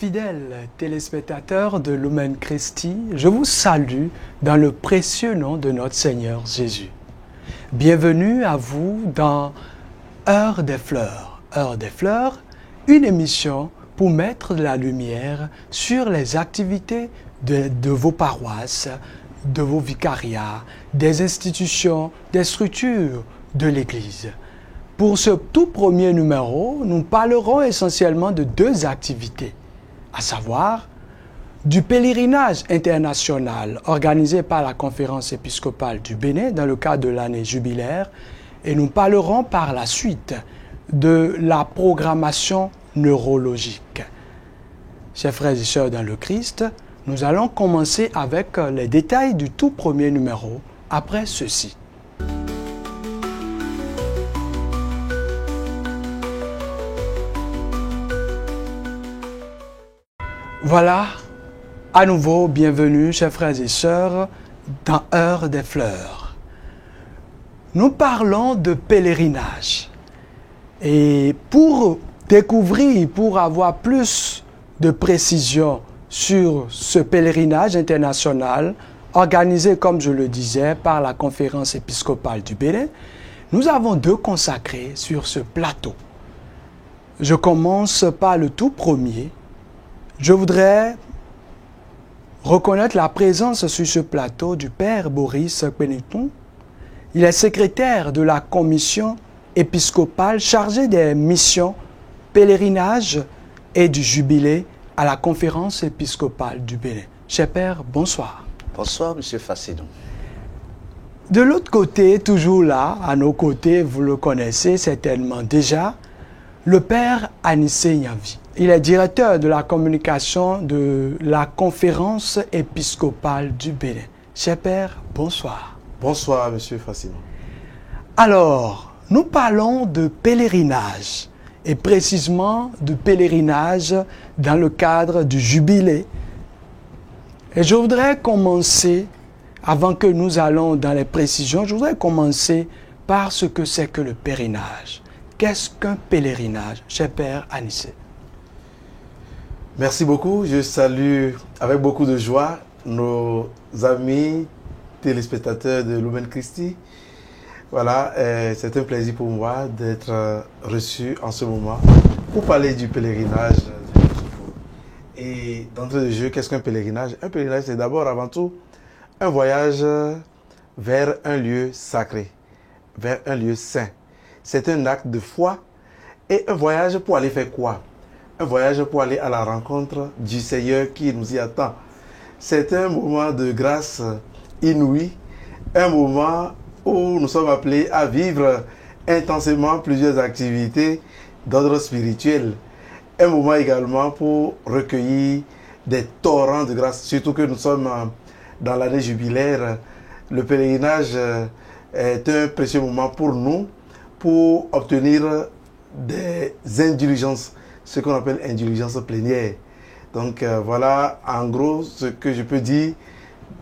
Fidèles téléspectateurs de Lumen Christi, je vous salue dans le précieux nom de notre Seigneur Jésus. Bienvenue à vous dans Heure des Fleurs. Heure des Fleurs, une émission pour mettre de la lumière sur les activités de vos paroisses, de vos vicariats, des institutions, des structures de l'Église. Pour ce tout premier numéro, nous parlerons essentiellement de deux activités, à savoir du pèlerinage international organisé par la Conférence épiscopale du Bénin dans le cadre de l'année jubilaire, et nous parlerons par la suite de la programmation neurologique. Chers frères et sœurs dans le Christ, nous allons commencer avec les détails du tout premier numéro après ceci. Voilà, à nouveau, bienvenue, chers frères et sœurs, dans Heure des Fleurs. Nous parlons de pèlerinage. Et pour découvrir, pour avoir plus de précision sur ce pèlerinage international, organisé, comme je le disais, par la Conférence épiscopale du Bénin, nous avons deux consacrés sur ce plateau. Je commence par le tout premier. Je voudrais reconnaître la présence sur ce plateau du Père Boris Pénéton. Il est secrétaire de la commission épiscopale chargée des missions, pèlerinage et du jubilé à la Conférence épiscopale du Bénin. Cher Père, bonsoir. Bonsoir, Monsieur Fassidon. De l'autre côté, toujours là, à nos côtés, vous le connaissez certainement déjà, le Père Anissé Nyavi. Il est directeur de la communication de la Conférence épiscopale du Bénin. Cher Père, bonsoir. Bonsoir, Monsieur Fassidon. Alors, nous parlons de pèlerinage, et précisément de pèlerinage dans le cadre du jubilé. Et je voudrais commencer, avant que nous allons dans les précisions, je voudrais commencer par ce que c'est que le pèlerinage. Qu'est-ce qu'un pèlerinage, cher Père Anissé? Merci beaucoup. Je salue avec beaucoup de joie nos amis téléspectateurs de Lumen Christi. Voilà, c'est un plaisir pour moi d'être reçu en ce moment pour parler du pèlerinage. Et d'entrée de jeu, qu'est-ce qu'un pèlerinage? Un pèlerinage, c'est d'abord, avant tout, un voyage vers un lieu sacré, vers un lieu saint. C'est un acte de foi et un voyage pour aller faire quoi? Un voyage pour aller à la rencontre du Seigneur qui nous y attend. C'est un moment de grâce inouï, un moment où nous sommes appelés à vivre intensément plusieurs activités d'ordre spirituel. Un moment également pour recueillir des torrents de grâce, surtout que nous sommes dans l'année jubilaire. Le pèlerinage est un précieux moment pour nous, pour obtenir des indulgences, ce qu'on appelle indulgence plénière. Donc voilà en gros ce que je peux dire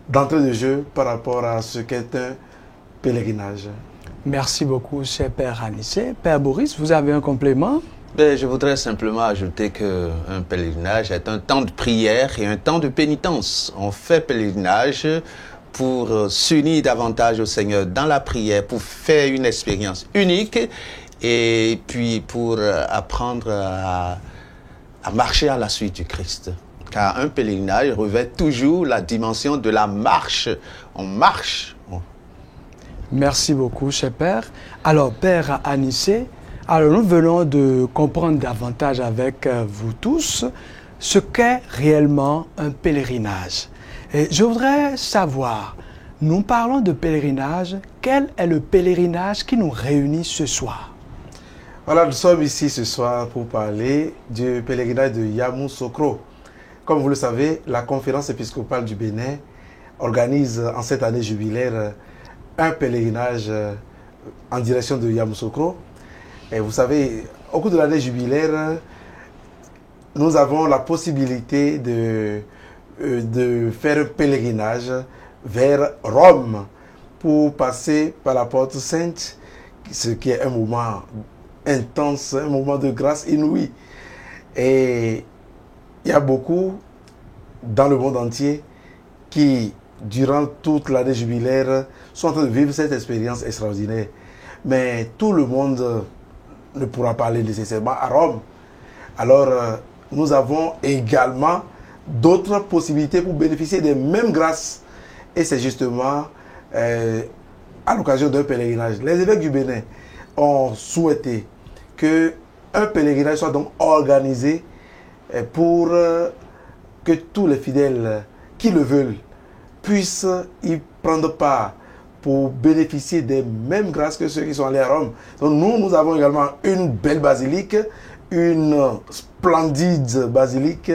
d'entrée de jeu par rapport à ce qu'est un pèlerinage. Merci beaucoup, cher Père Anissé. Père Boris, vous avez un complément? Je voudrais simplement ajouter qu'un pèlerinage est un temps de prière et un temps de pénitence. On fait pèlerinage pour s'unir davantage au Seigneur dans la prière, pour faire une expérience unique et puis pour apprendre à marcher à la suite du Christ. Car un pèlerinage revêt toujours la dimension de la marche. On marche. Merci beaucoup, cher Père. Alors, Père Anissé, alors nous venons de comprendre davantage avec vous tous ce qu'est réellement un pèlerinage. Et je voudrais savoir, nous parlons de pèlerinage, quel est le pèlerinage qui nous réunit ce soir? Voilà, nous sommes ici ce soir pour parler du pèlerinage de Yamoussoukro. Comme vous le savez, la Conférence épiscopale du Bénin organise en cette année jubilaire un pèlerinage en direction de Yamoussoukro. Et vous savez, au cours de l'année jubilaire, nous avons la possibilité de faire un pèlerinage vers Rome pour passer par la porte sainte, ce qui est un moment intense, un moment de grâce inouïe. Et il y a beaucoup dans le monde entier qui, durant toute l'année jubilaire, sont en train de vivre cette expérience extraordinaire. Mais tout le monde ne pourra pas aller nécessairement à Rome. Alors, nous avons également d'autres possibilités pour bénéficier des mêmes grâces. Et c'est justement à l'occasion d'un pèlerinage. Les évêques du Bénin ont souhaité qu'un pèlerinage soit donc organisé pour que tous les fidèles qui le veulent puissent y prendre part pour bénéficier des mêmes grâces que ceux qui sont allés à Rome. Donc nous avons également une belle basilique, une splendide basilique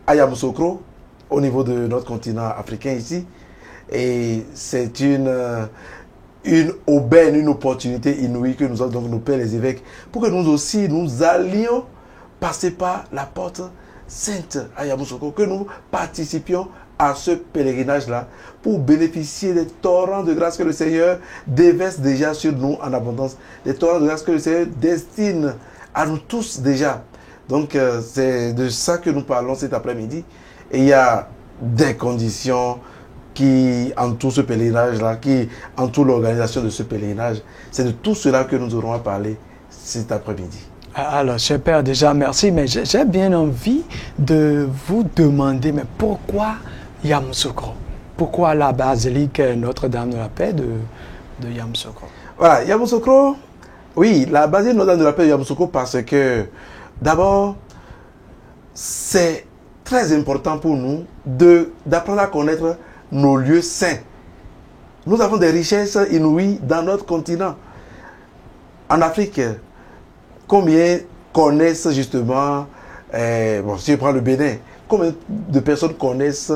à Yamoussoukro, au niveau de notre continent africain ici. Et c'est une aubaine, une opportunité inouïe que nous offrent donc nos pères les évêques, pour que nous aussi, nous allions passer par la porte sainte à Yamoussoukro, que nous participions à ce pèlerinage-là pour bénéficier des torrents de grâce que le Seigneur déverse déjà sur nous en abondance, des torrents de grâce que le Seigneur destine à nous tous déjà. Donc c'est de ça que nous parlons cet après-midi. Et il y a des conditions qui entourent ce pèlerinage-là, qui entourent l'organisation de ce pèlerinage. C'est de tout cela que nous aurons à parler cet après-midi. Alors, cher Père, déjà merci, mais j'ai bien envie de vous demander, mais pourquoi Yamoussoukro? Pourquoi la basilique Notre-Dame de la Paix de Yamoussoukro? Voilà, Yamoussoukro, oui, la basilique Notre-Dame de la Paix de Yamoussoukro, parce que d'abord, c'est très important pour nous d'apprendre à connaître nos lieux saints. Nous avons des richesses inouïes dans notre continent. En Afrique, combien connaissent justement, si je prends le Bénin, combien de personnes connaissent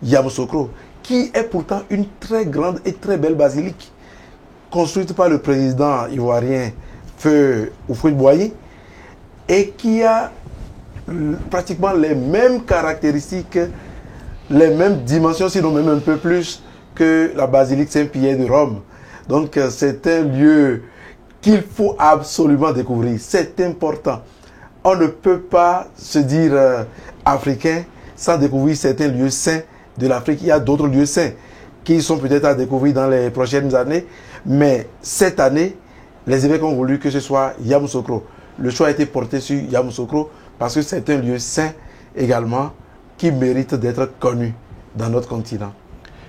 Yamoussoukro, qui est pourtant une très grande et très belle basilique, construite par le président ivoirien Feu Houphouët-Boigny, et qui a pratiquement les mêmes caractéristiques, les mêmes dimensions, sinon même un peu plus que la basilique Saint-Pierre de Rome. Donc c'est un lieu qu'il faut absolument découvrir. C'est important. On ne peut pas se dire africain sans découvrir certains lieux saints de l'Afrique. Il y a d'autres lieux saints qui sont peut-être à découvrir dans les prochaines années. Mais cette année, les évêques ont voulu que ce soit Yamoussoukro. Le choix a été porté sur Yamoussoukro parce que c'est un lieu saint également qui mérite d'être connu dans notre continent.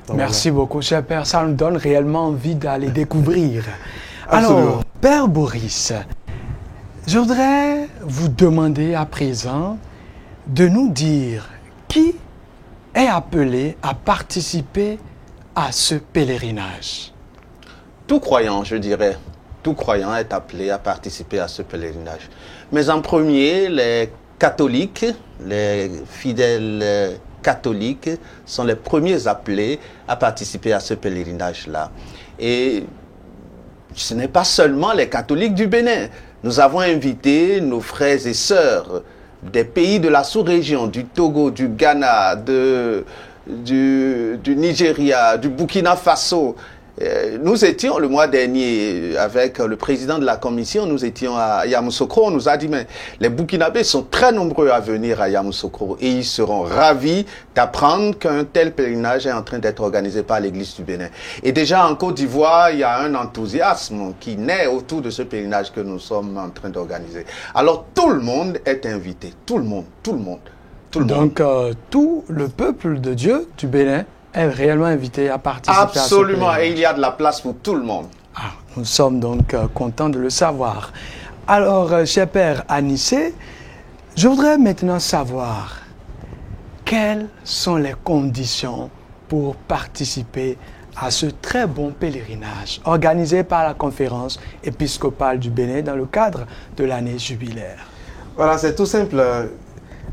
Donc, merci beaucoup, cher Père. Ça nous donne réellement envie d'aller découvrir. Alors, Père Boris, je voudrais vous demander à présent de nous dire qui est appelé à participer à ce pèlerinage. Tout croyant, je dirais, tout croyant est appelé à participer à ce pèlerinage. Mais en premier, les catholiques, les fidèles catholiques sont les premiers appelés à participer à ce pèlerinage-là. Et ce n'est pas seulement les catholiques du Bénin. Nous avons invité nos frères et sœurs des pays de la sous-région, du Togo, du Ghana, du Nigeria, du Burkina Faso. Nous étions le mois dernier avec le président de la commission, nous étions à Yamoussoukro. On nous a dit, mais les Burkinabés sont très nombreux à venir à Yamoussoukro et ils seront ravis d'apprendre qu'un tel pèlerinage est en train d'être organisé par l'église du Bénin. Et déjà en Côte d'Ivoire, il y a un enthousiasme qui naît autour de ce pèlerinage que nous sommes en train d'organiser. Alors tout le monde est invité, tout le monde. Donc tout le peuple de Dieu du Bénin est réellement invité à participer. Absolument, et il y a de la place pour tout le monde. Nous sommes donc contents de le savoir. Alors, cher Père Anissé, je voudrais maintenant savoir quelles sont les conditions pour participer à ce très bon pèlerinage organisé par la conférence épiscopale du Bénin dans le cadre de l'année jubilaire. Voilà, c'est tout simple.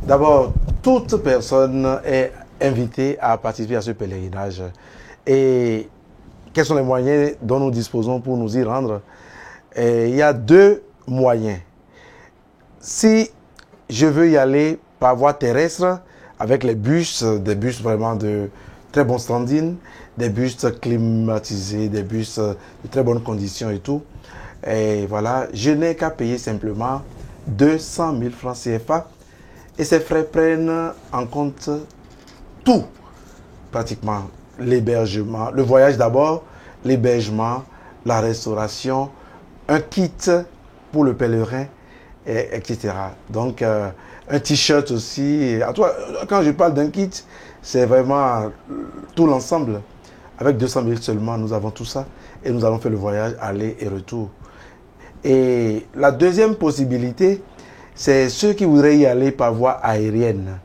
D'abord, toute personne est invité à participer à ce pèlerinage. Et quels sont les moyens dont nous disposons pour nous y rendre? Il y a deux moyens. Si je veux y aller par voie terrestre, avec les bus, des bus vraiment de très bon standing, des bus climatisés, des bus de très bonnes conditions et tout, et voilà, je n'ai qu'à payer simplement 200 000 francs CFA Et ces frais prennent en compte tout, pratiquement. L'hébergement, le voyage d'abord, l'hébergement, la restauration, un kit pour le pèlerin, etc. Donc, un t-shirt aussi. Quand je parle d'un kit, c'est vraiment tout l'ensemble. Avec 200 000 seulement, nous avons tout ça. Et nous allons faire le voyage aller et retour. Et la deuxième possibilité, c'est ceux qui voudraient y aller par voie aérienne.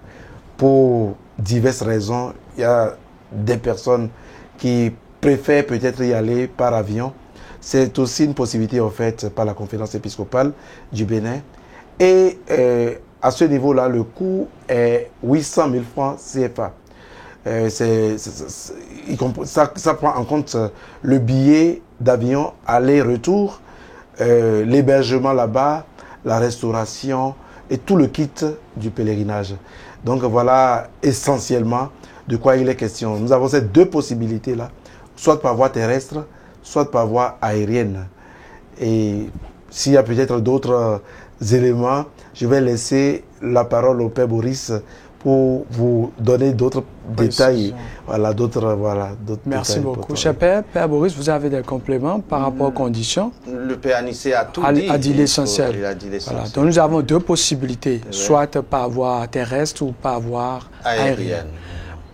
Pour diverses raisons, il y a des personnes qui préfèrent peut-être y aller par avion. C'est aussi une possibilité offerte par la conférence épiscopale du Bénin. Et à ce niveau-là, le coût est 800 000 francs CFA. Ça prend en compte le billet d'avion aller-retour, l'hébergement là-bas, la restauration et tout le kit du pèlerinage. Donc voilà essentiellement de quoi il est question. Nous avons ces deux possibilités-là, soit par voie terrestre, soit par voie aérienne. Et s'il y a peut-être d'autres éléments, je vais laisser la parole au Père Boris pour vous donner d'autres détails. Voilà, Merci beaucoup. Cher Père, Père Boris, vous avez des compléments par rapport aux conditions? Le Père Anissé a tout dit. A dit l'essentiel. Voilà. Donc nous avons deux possibilités, soit par voie terrestre ou par voie aérienne.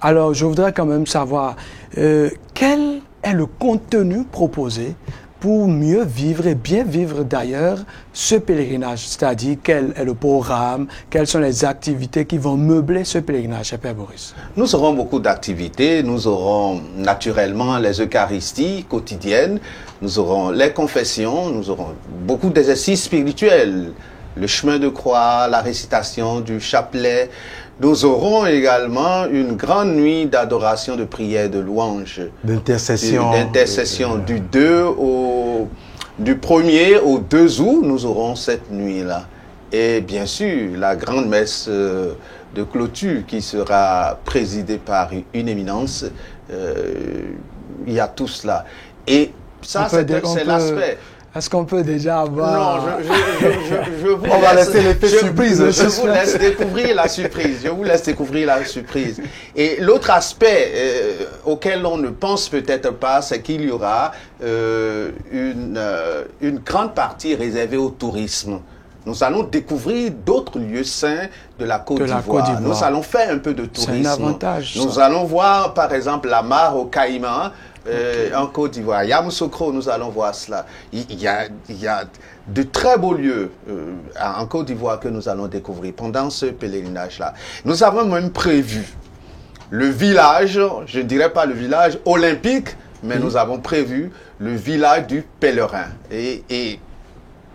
Alors je voudrais quand même savoir quel est le contenu proposé pour mieux vivre et bien vivre d'ailleurs ce pèlerinage, c'est-à-dire quel est le programme, quelles sont les activités qui vont meubler ce pèlerinage, cher Père Boris? Nous aurons beaucoup d'activités, nous aurons naturellement les Eucharisties quotidiennes, nous aurons les confessions, nous aurons beaucoup d'exercices spirituels, le chemin de croix, la récitation du chapelet. Nous aurons également une grande nuit d'adoration, de prière, de louange. D'intercession. Du 1er au 2 août, nous aurons cette nuit-là. Et bien sûr, la grande messe de clôture qui sera présidée par une éminence. Il y a tout cela. Et ça, c'est l'aspect. Est-ce qu'on peut déjà avoir... Non, je vous on va laisser l'effet surprise. Je vous laisse découvrir la surprise. Et l'autre aspect auquel on ne pense peut-être pas, c'est qu'il y aura une grande partie réservée au tourisme. Nous allons découvrir d'autres lieux saints de la Côte d'Ivoire. Nous allons faire un peu de tourisme. C'est un avantage. Nous allons voir, par exemple, la mare au Caïman. En Côte d'Ivoire, Yamoussoukro, nous allons voir cela. Il y a de très beaux lieux en Côte d'Ivoire que nous allons découvrir pendant ce pèlerinage-là. Nous avons même prévu le village, je ne dirais pas le village olympique, mais nous avons prévu le village du pèlerin. Et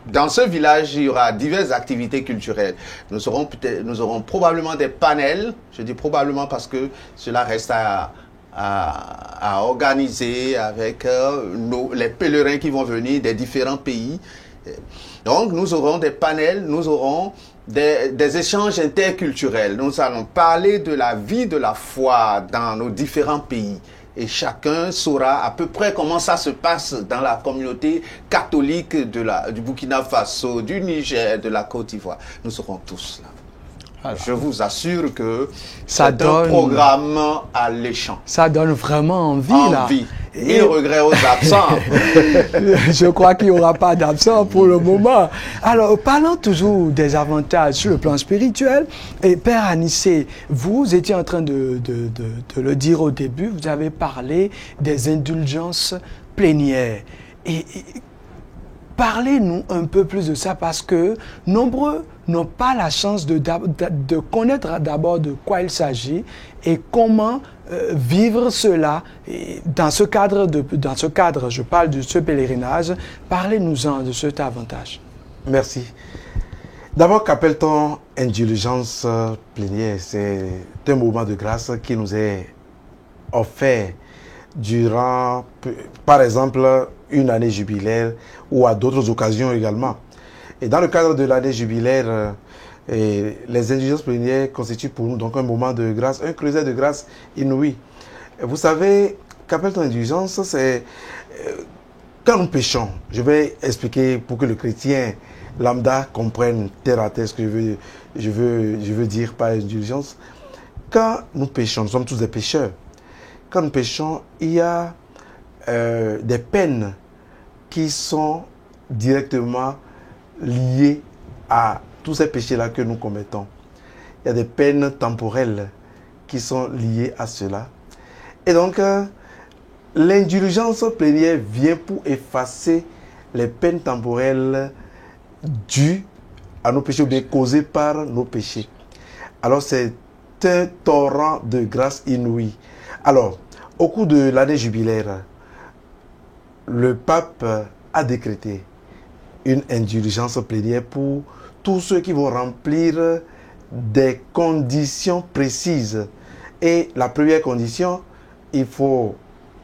dans ce village, il y aura diverses activités culturelles. Nous aurons probablement des panels, je dis probablement parce que cela reste à organiser avec les pèlerins qui vont venir des différents pays. Donc, nous aurons des panels, nous aurons des échanges interculturels. Nous allons parler de la vie de la foi dans nos différents pays. Et chacun saura à peu près comment ça se passe dans la communauté catholique du Burkina Faso, du Niger, de la Côte d'Ivoire. Nous serons tous là. Voilà. Je vous assure que c'est un programme alléchant. Ça donne vraiment envie, là. Et regret aux absents. Je crois qu'il n'y aura pas d'absents pour le moment. Alors, parlons toujours des avantages sur le plan spirituel. Et Père Anissé, vous étiez en train de le dire au début, vous avez parlé des indulgences plénières. Et parlez-nous un peu plus de ça parce que nombreux n'ont pas la chance de connaître d'abord de quoi il s'agit et comment vivre cela. Et dans ce cadre, je parle de ce pèlerinage. Parlez-nous-en de cet avantage. Merci. D'abord, qu'appelle-t-on indulgence plénière? C'est un moment de grâce qui nous est offert durant, par exemple, une année jubilaire ou à d'autres occasions également. Et dans le cadre de l'année jubilaire, les indulgences plénières constituent pour nous donc un moment de grâce, un creuset de grâce inouï. Vous savez, qu'appelle-t-on indulgence? C'est quand nous péchons, je vais expliquer pour que le chrétien lambda comprenne terre à terre ce que je veux dire par indulgence. Quand nous péchons, nous sommes tous des pécheurs. Quand nous péchons, il y a des peines qui sont directement liées à tous ces péchés-là que nous commettons. Il y a des peines temporelles qui sont liées à cela. Et donc, l'indulgence plénière vient pour effacer les peines temporelles dues à nos péchés ou bien causées par nos péchés. Alors, c'est un torrent de grâce inouïe. Alors, au cours de l'année jubilaire, le pape a décrété une indulgence plénière pour tous ceux qui vont remplir des conditions précises. Et la première condition, il faut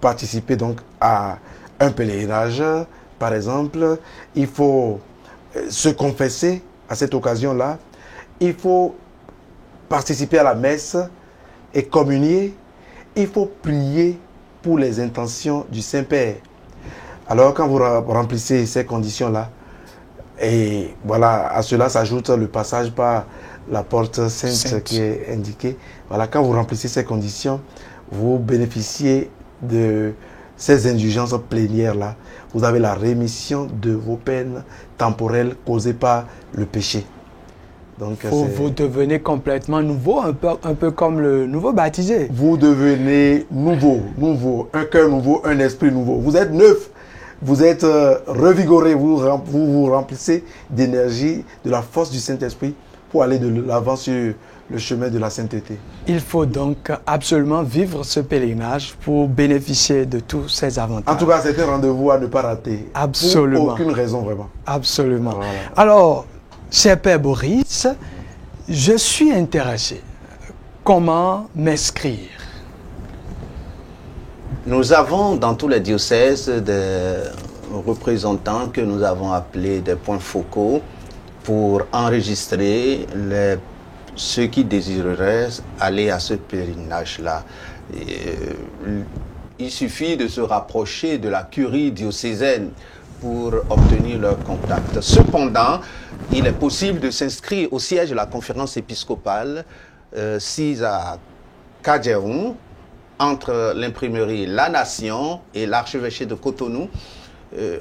participer donc à un pèlerinage, par exemple. Il faut se confesser à cette occasion-là. Il faut participer à la messe et communier. Il faut prier pour les intentions du Saint-Père. Alors, quand vous remplissez ces conditions-là, et voilà, à cela s'ajoute le passage par la porte sainte qui est indiquée. Voilà, quand vous remplissez ces conditions, vous bénéficiez de ces indulgences plénières-là. Vous avez la rémission de vos peines temporelles causées par le péché. Donc, vous devenez complètement nouveau, un peu comme le nouveau baptisé. Vous devenez nouveau, un cœur nouveau, un esprit nouveau. Vous êtes neuf, vous êtes revigoré, vous vous remplissez d'énergie, de la force du Saint-Esprit pour aller de l'avant sur le chemin de la sainteté. Il faut donc absolument vivre ce pèlerinage pour bénéficier de tous ces avantages. En tout cas, c'est un rendez-vous à ne pas rater. Absolument. Pour aucune raison, vraiment. Absolument. Voilà. Alors, cher Père Boris, je suis intéressé. Comment m'inscrire? Nous avons dans tous les diocèses des représentants que nous avons appelés des points focaux pour enregistrer ceux qui désireraient aller à ce pèlerinage-là. Il suffit de se rapprocher de la curie diocésaine pour obtenir leur contact. Cependant, il est possible de s'inscrire au siège de la conférence épiscopale 6 à Kadjeroun, entre l'imprimerie La Nation et l'archevêché de Cotonou.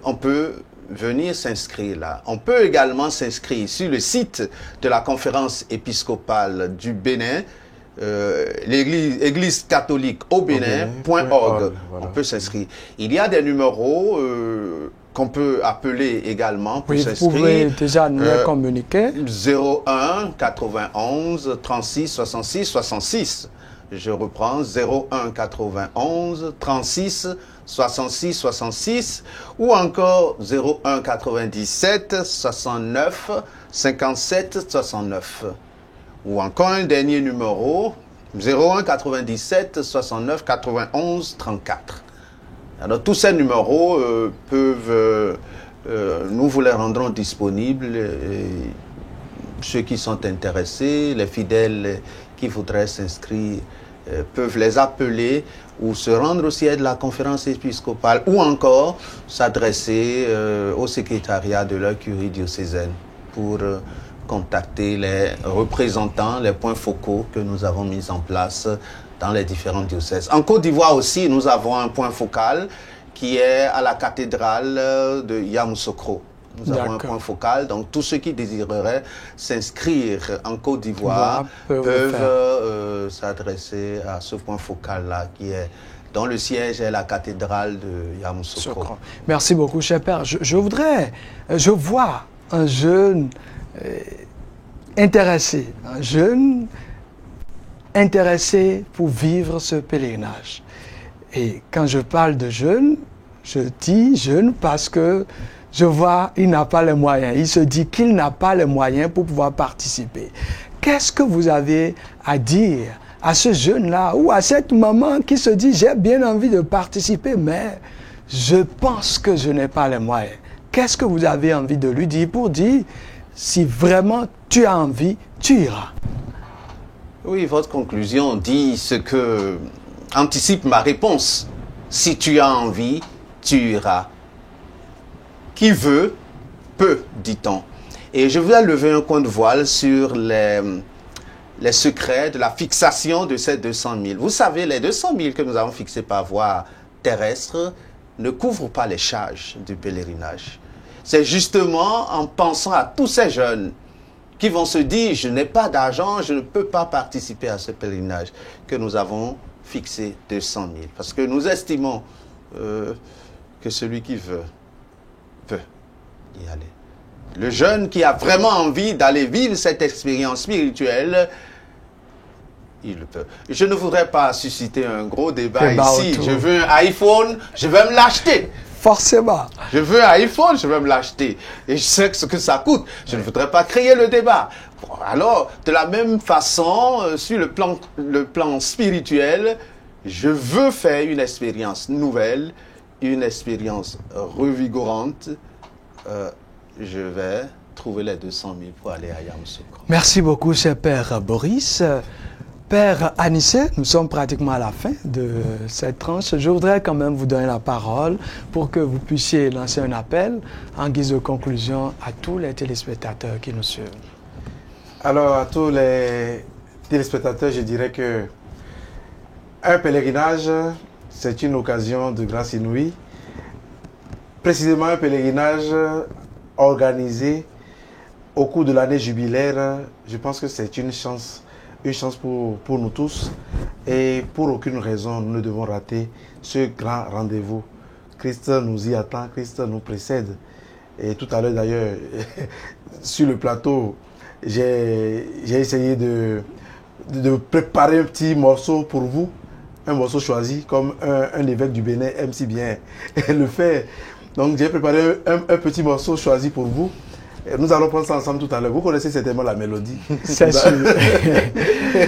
On peut venir s'inscrire là. On peut également s'inscrire sur le site de la conférence épiscopale du Bénin, l'église catholique au Bénin.org. Voilà. On peut s'inscrire. Il y a des numéros qu'on peut appeler également pour s'inscrire. Vous pouvez déjà nous communiquer. 01 91 36 66 66. Je reprends 01 91 36 66 66 ou encore 01 97 69 57 69 ou encore un dernier numéro 01 97 69 91 34. Alors tous ces numéros peuvent nous vous les rendrons disponibles. Ceux qui sont intéressés, les fidèles qui voudraient s'inscrire peuvent les appeler ou se rendre au siège de la conférence épiscopale ou encore s'adresser au secrétariat de leur curie diocésaine pour contacter les représentants, les points focaux que nous avons mis en place dans les différents diocèses. En Côte d'Ivoire aussi, nous avons un point focal qui est à la cathédrale de Yamoussoukro. Nous avons un point focal, donc tous ceux qui désireraient s'inscrire en Côte d'Ivoire peuvent s'adresser à ce point focal-là qui est dont le siège est la cathédrale de Yamoussoukro. Merci beaucoup, cher Père. Je vois un jeune intéressé, pour vivre ce pèlerinage. Et quand je parle de jeune, je dis jeune parce que je vois, il n'a pas les moyens. Il se dit qu'il n'a pas les moyens pour pouvoir participer. Qu'est-ce que vous avez à dire à ce jeune-là ou à cette maman qui se dit, j'ai bien envie de participer, mais je pense que je n'ai pas les moyens. Qu'est-ce que vous avez envie de lui dire pour dire, si vraiment tu as envie, tu iras? Oui, votre conclusion dit ce que anticipe ma réponse. Si tu as envie, tu iras. qui veut, peut, dit-on. Et je voudrais lever un coin de voile sur les secrets de la fixation de ces 200 000. Vous savez, les 200 000 que nous avons fixés par voie terrestre ne couvrent pas les charges du pèlerinage. C'est justement en pensant à tous ces jeunes qui vont se dire « je n'ai pas d'argent, je ne peux pas participer à ce pèlerinage » que nous avons fixé 200 000. Parce que nous estimons que celui qui veut, peut y aller. Le jeune qui a vraiment envie d'aller vivre cette expérience spirituelle, il le peut. Je ne voudrais pas susciter un gros débat ici. Autour. Je veux un iPhone, je vais me l'acheter. Forcément. Je veux un iPhone, je vais me l'acheter. Et je sais ce que ça coûte. Je ne voudrais pas créer le débat. Bon, alors, de la même façon, sur le plan spirituel, je veux faire une expérience nouvelle, une expérience revigorante. Je vais trouver les 200 000 pour aller à Yamoussoukro. Merci beaucoup, cher Père Boris. Père Anissé, nous sommes pratiquement à la fin de cette tranche. Je voudrais quand même vous donner la parole pour que vous puissiez lancer un appel en guise de conclusion à tous les téléspectateurs qui nous suivent. Alors, à tous les téléspectateurs, je dirais que un pèlerinage, c'est une occasion de grâce inouïe. Précisément un pèlerinage organisé au cours de l'année jubilaire, je pense que c'est une chance pour nous tous. Et pour aucune raison, nous ne devons rater ce grand rendez-vous. Christ nous y attend, Christ nous précède. Et tout à l'heure d'ailleurs, sur le plateau, j'ai essayé de préparer un petit morceau pour vous. Un morceau choisi, comme un évêque du Bénin aime si bien le faire. Donc j'ai préparé un petit morceau choisi pour vous. Et nous allons prendre ça ensemble tout à l'heure. Vous connaissez certainement la mélodie. C'est sûr.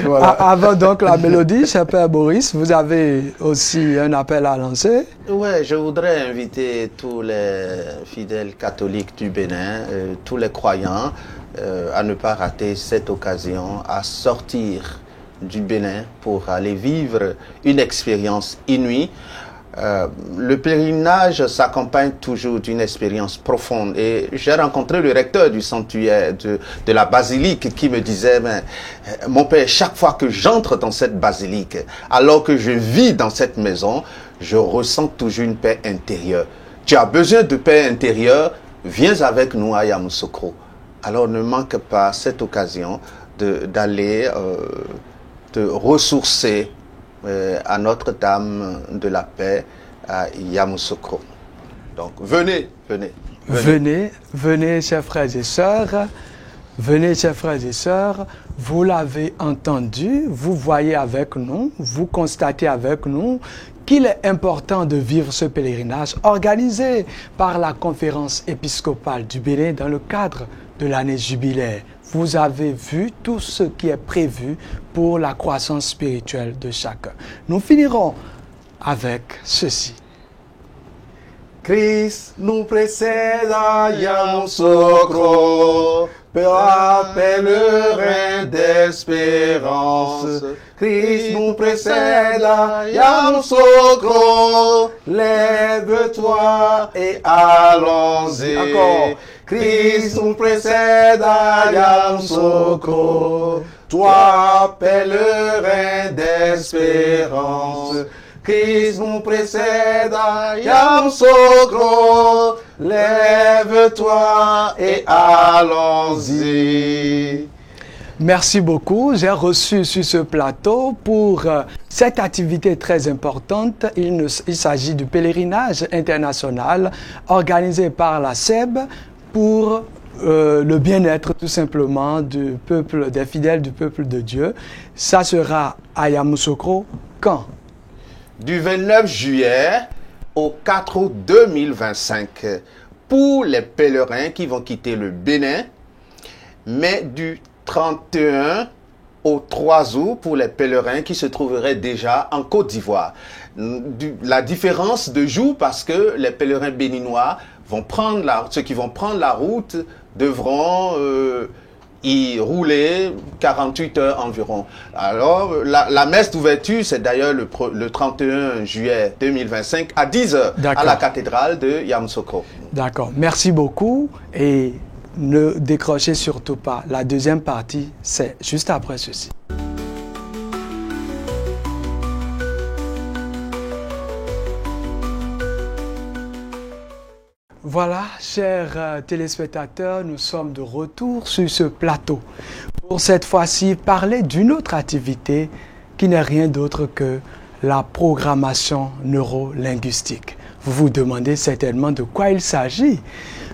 Voilà. Avant donc la mélodie, cher Père Boris, vous avez aussi un appel à lancer. Oui, je voudrais inviter tous les fidèles catholiques du Bénin, tous les croyants, à ne pas rater cette occasion, à sortir du Bénin pour aller vivre une expérience inouïe. Le pèlerinage s'accompagne toujours d'une expérience profonde et j'ai rencontré le recteur du sanctuaire de la basilique qui me disait « Mon père, chaque fois que j'entre dans cette basilique, alors que je vis dans cette maison, je ressens toujours une paix intérieure. Tu as besoin de paix intérieure, viens avec nous à Yamoussoukro. » Alors ne manque pas cette occasion d'aller te ressourcer à Notre-Dame de la Paix à Yamoussoukro. Donc venez, chers frères et sœurs. Venez, chers frères et sœurs. Vous l'avez entendu, vous voyez avec nous, vous constatez avec nous qu'il est important de vivre ce pèlerinage organisé par la conférence épiscopale du Bénin dans le cadre de l'année jubilaire. Vous avez vu tout ce qui est prévu pour la croissance spirituelle de chacun. Nous finirons avec ceci. Christ nous précède à Yamoussoukro, pèlerin d'espérance. Christ nous précède à Yamoussoukro, lève-toi et allons-y. Encore. Christ nous précède à Yamoussoukro, toi pèlerin d'espérance. Christ nous précède à Yamoussoukro, lève-toi et allons-y. Merci beaucoup. J'ai reçu sur ce plateau pour cette activité très importante. Il s'agit du pèlerinage international organisé par la SEB pour le bien-être tout simplement du peuple, des fidèles du peuple de Dieu. Ça sera à Yamoussoukro quand? Du 29 juillet au 4 août 2025 pour les pèlerins qui vont quitter le Bénin, mais du 31 au 3 août pour les pèlerins qui se trouveraient déjà en Côte d'Ivoire. La différence de jour parce que les pèlerins béninois ceux qui vont prendre la route devront y rouler 48 heures environ. Alors, la messe d'ouverture, c'est d'ailleurs le 31 juillet 2025 à 10 heures à la cathédrale de Yamoussoukro. D'accord. Merci beaucoup et ne décrochez surtout pas. La deuxième partie, c'est juste après ceci. Voilà, chers téléspectateurs, nous sommes de retour sur ce plateau pour cette fois-ci parler d'une autre activité qui n'est rien d'autre que la programmation neurolinguistique. Vous vous demandez certainement de quoi il s'agit.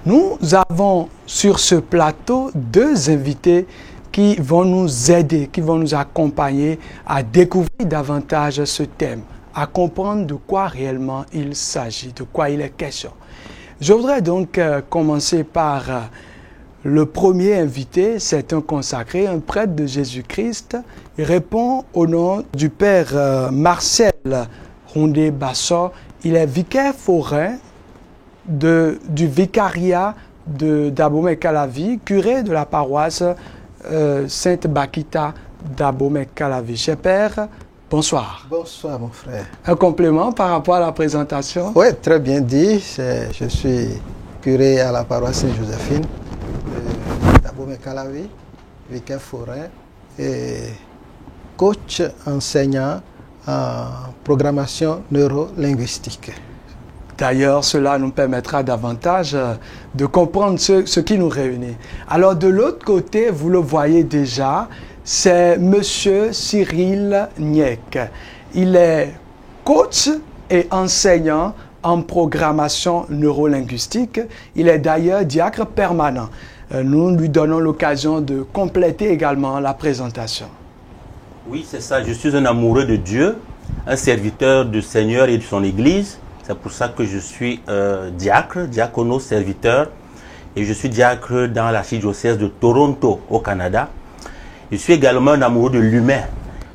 Nous avons sur ce plateau deux invités qui vont nous aider, qui vont nous accompagner à découvrir davantage ce thème, à comprendre de quoi réellement il s'agit, de quoi il est question. Je voudrais donc commencer par le premier invité, c'est un consacré, un prêtre de Jésus-Christ. Il répond au nom du père Marcel Rondé-Bassor. Il est vicaire forain du vicariat d'Abomey-Calavi, curé de la paroisse Sainte-Bakita d'Abomey-Calavi. Cher père, bonsoir. Bonsoir mon frère. Un complément par rapport à la présentation? Oui, très bien dit. Je suis curé à la paroisse Sainte-Joséphine d'Abomey-Calavi, vicaire forain et coach enseignant en programmation neurolinguistique. D'ailleurs, cela nous permettra davantage de comprendre ce qui nous réunit. Alors, de l'autre côté, vous le voyez déjà, c'est Monsieur Cyril Niek. Il est coach et enseignant en programmation neurolinguistique. Il est d'ailleurs diacre permanent. Nous lui donnons l'occasion de compléter également la présentation. Oui, c'est ça. Je suis un amoureux de Dieu, un serviteur du Seigneur et de son Église. C'est pour ça que je suis diacre, diacono-serviteur. Et je suis diacre dans l'archidiocèse de Toronto, au Canada. Je suis également un amoureux de l'humain.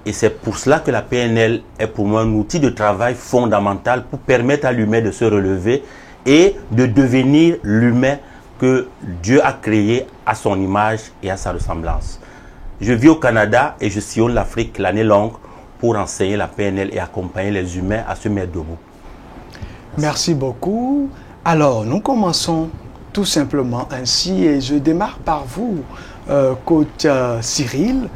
Et c'est pour cela que la PNL est pour moi un outil de travail fondamental pour permettre à l'humain de se relever et de devenir l'humain que Dieu a créé à son image et à sa ressemblance. Je vis au Canada et je sillonne l'Afrique l'année longue pour enseigner la PNL et accompagner les humains à se mettre debout. Merci beaucoup. Alors, nous commençons tout simplement ainsi et je démarre par vous, coach Cyril.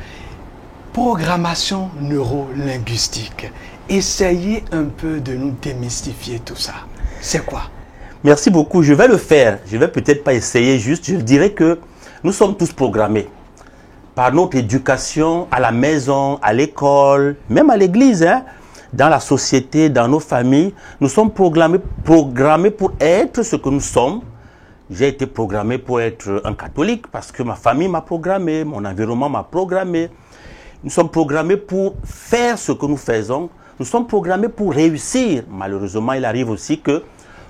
Programmation neurolinguistique. Essayez un peu de nous démystifier tout ça. C'est quoi? Merci beaucoup. Je vais le faire. Je vais peut-être pas essayer juste. Je dirais que nous sommes tous programmés par notre éducation à la maison, à l'école, même à l'église, hein, dans la société, dans nos familles. Nous sommes programmés pour être ce que nous sommes. J'ai été programmé pour être un catholique parce que ma famille m'a programmé, mon environnement m'a programmé. Nous sommes programmés pour faire ce que nous faisons. Nous sommes programmés pour réussir. Malheureusement, il arrive aussi que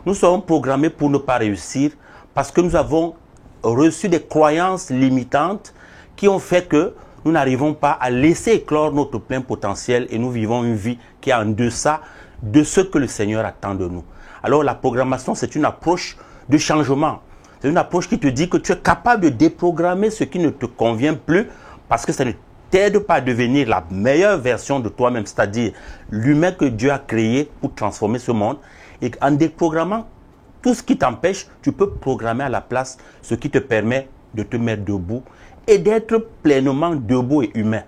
nous sommes programmés pour ne pas réussir parce que nous avons reçu des croyances limitantes qui ont fait que nous n'arrivons pas à laisser éclore notre plein potentiel et nous vivons une vie qui est en deçà de ce que le Seigneur attend de nous. Alors la programmation, c'est une approche de changement. C'est une approche qui te dit que tu es capable de déprogrammer ce qui ne te convient plus parce que ça ne t'aide pas à devenir la meilleure version de toi-même, c'est-à-dire l'humain que Dieu a créé pour transformer ce monde. Et en déprogrammant tout ce qui t'empêche, tu peux programmer à la place ce qui te permet de te mettre debout et d'être pleinement debout et humain.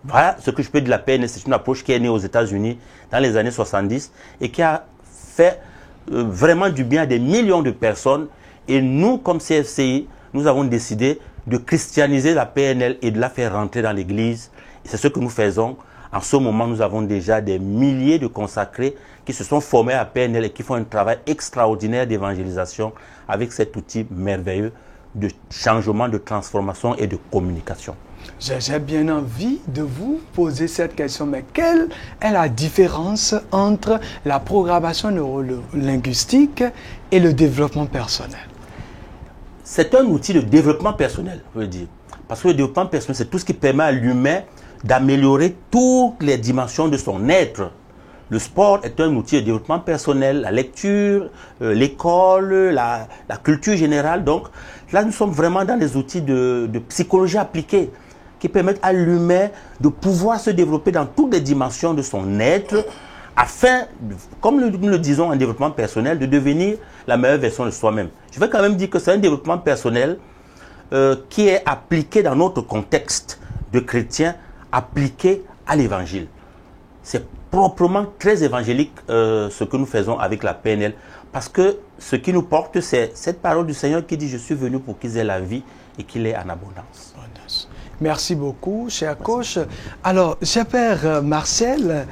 Voilà ce que je peux dire de la PNL. C'est une approche qui est née aux États-Unis dans les années 70 et qui a fait vraiment du bien à des millions de personnes. Et nous, comme CFCI, nous avons décidé de christianiser la PNL et de la faire rentrer dans l'église. C'est ce que nous faisons. En ce moment, nous avons déjà des milliers de consacrés qui se sont formés à PNL et qui font un travail extraordinaire d'évangélisation avec cet outil merveilleux de changement, de transformation et de communication. J'ai bien envie de vous poser cette question, mais quelle est la différence entre la programmation neurolinguistique et le développement personnel? C'est un outil de développement personnel, je veux dire. Parce que le développement personnel, c'est tout ce qui permet à l'humain d'améliorer toutes les dimensions de son être. Le sport est un outil de développement personnel, la lecture, l'école, la culture générale. Donc là, nous sommes vraiment dans les outils de psychologie appliquée qui permettent à l'humain de pouvoir se développer dans toutes les dimensions de son être afin, comme nous le disons en développement personnel, de devenir la meilleure version de soi-même. Je vais quand même dire que c'est un développement personnel qui est appliqué dans notre contexte de chrétiens, appliqué à l'évangile. C'est proprement très évangélique ce que nous faisons avec la PNL, parce que ce qui nous porte, c'est cette parole du Seigneur qui dit « Je suis venu pour qu'ils aient la vie et qu'il ait en abondance ». Merci beaucoup, cher coach. Alors, cher père Marcel,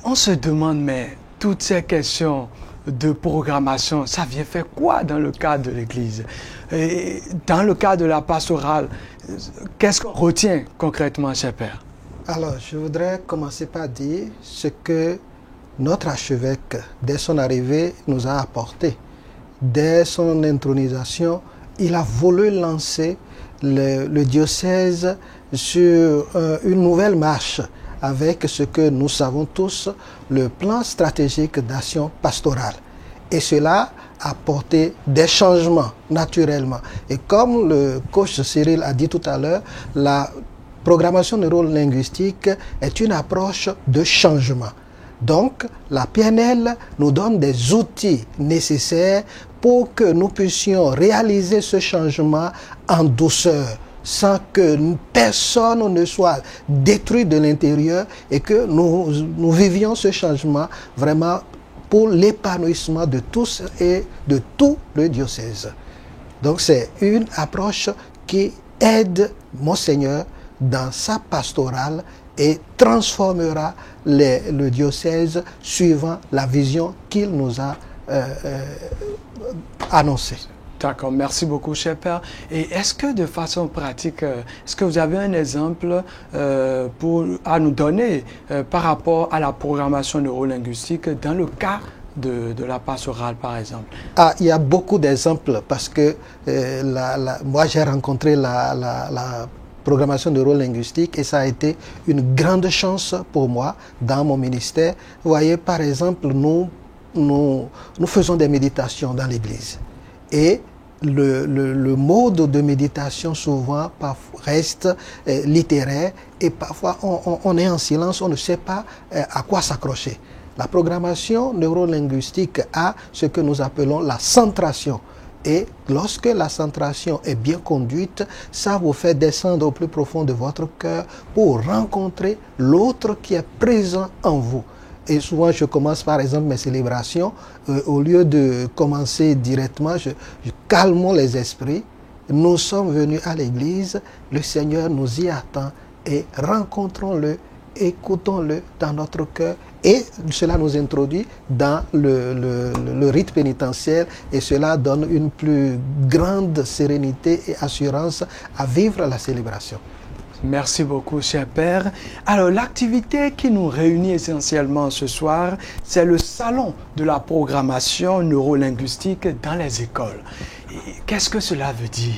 on se demande, mais toutes ces questions de programmation, ça vient faire quoi dans le cadre de l'Église? Et dans le cadre de la pastorale, qu'est-ce qu'on retient concrètement, cher père? Alors, je voudrais commencer par dire ce que notre archevêque, dès son arrivée, nous a apporté. Dès son intronisation, il a voulu lancer le diocèse sur une nouvelle marche avec ce que nous savons tous, le plan stratégique d'action pastorale. Et cela a apporté des changements naturellement. Et comme le coach Cyril a dit tout à l'heure, la programmation neurolinguistique est une approche de changement. Donc, la PNL nous donne des outils nécessaires pour que nous puissions réaliser ce changement en douceur, sans que personne ne soit détruit de l'intérieur et que nous vivions ce changement vraiment pour l'épanouissement de tous et de tout le diocèse. Donc, c'est une approche qui aide Monseigneur dans sa pastorale et transformera le diocèse suivant la vision qu'il nous a annoncée. D'accord, merci beaucoup, cher père. Et est-ce que de façon pratique, est-ce que vous avez un exemple à nous donner par rapport à la programmation neurolinguistique dans le cas de la pastorale, par exemple? Ah, il y a beaucoup d'exemples parce que moi, j'ai rencontré la programmation neurolinguistique et ça a été une grande chance pour moi dans mon ministère. Vous voyez, par exemple, nous faisons des méditations dans l'église et le mode de méditation souvent reste littéraire et parfois on est en silence, on ne sait pas à quoi s'accrocher. La programmation neurolinguistique a ce que nous appelons la centration. Et lorsque la centration est bien conduite, ça vous fait descendre au plus profond de votre cœur pour rencontrer l'autre qui est présent en vous. Et souvent, je commence par exemple mes célébrations. Au lieu de commencer directement, je calme les esprits. Nous sommes venus à l'église, le Seigneur nous y attend et rencontrons-le, écoutons-le dans notre cœur. Et cela nous introduit dans le rite pénitentiaire et cela donne une plus grande sérénité et assurance à vivre la célébration. Merci beaucoup, cher père. Alors, l'activité qui nous réunit essentiellement ce soir, c'est le salon de la programmation neurolinguistique dans les écoles. Qu'est-ce que cela veut dire,